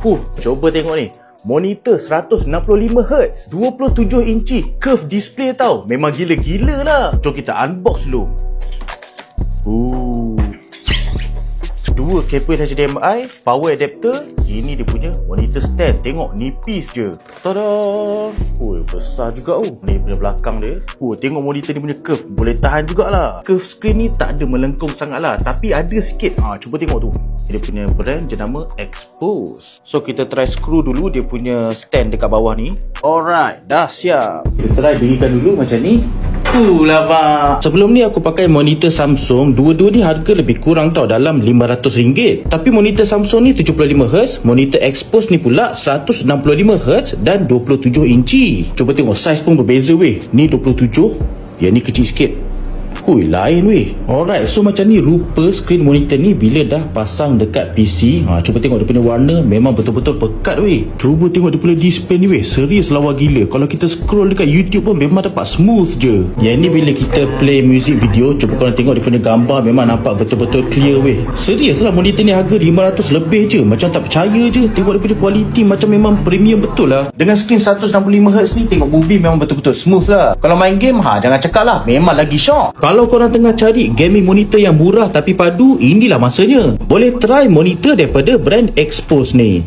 Coba tengok ni. Monitor 165Hz 27 inci curve display tau. Memang gila-gila lah. Jom kita unbox dulu. Dua kabel HDMI, power adapter. Ini dia punya monitor stand. Tengok nipis je. Tada. Besar juga ni punya belakang dia. Tengok monitor ni punya curve. Boleh tahan jugalah. Curve screen ni tak ada melengkung sangat lah, tapi ada sikit. Cuba tengok tu. Dia punya brand jenama Expose. So kita try screw dulu dia punya stand dekat bawah ni. Alright, dah siap. Kita try dirikan dulu macam ni. Lah pak. Sebelum ni aku pakai monitor Samsung. Dua-dua ni harga lebih kurang tau, dalam RM500. Tapi monitor Samsung ni 75Hz, monitor Expose ni pula 165Hz dan 27 inci. Cuba tengok saiz pun berbeza weh. Ni 27, yang ni kecil sikit. Lain weh. Alright, so macam ni rupa screen monitor ni bila dah pasang dekat PC. Cuba tengok dia punya warna, memang betul-betul pekat weh. Cuba tengok dia punya display ni weh, serius lawa gila. Kalau kita scroll dekat YouTube pun memang dapat smooth je. Yang ni bila kita play music video, cuba korang tengok dia punya gambar, memang nampak betul-betul clear weh. Serius lah, monitor ni harga 500 lebih je. Macam tak percaya je. Tengok dia punya quality macam memang premium betul lah. Dengan screen 165Hz ni, tengok movie memang betul-betul smooth lah. Kalau main game, jangan cakap lah, memang lagi shock. Kalau korang tengah cari gaming monitor yang murah tapi padu, inilah masanya. Boleh try monitor daripada brand Expose ni.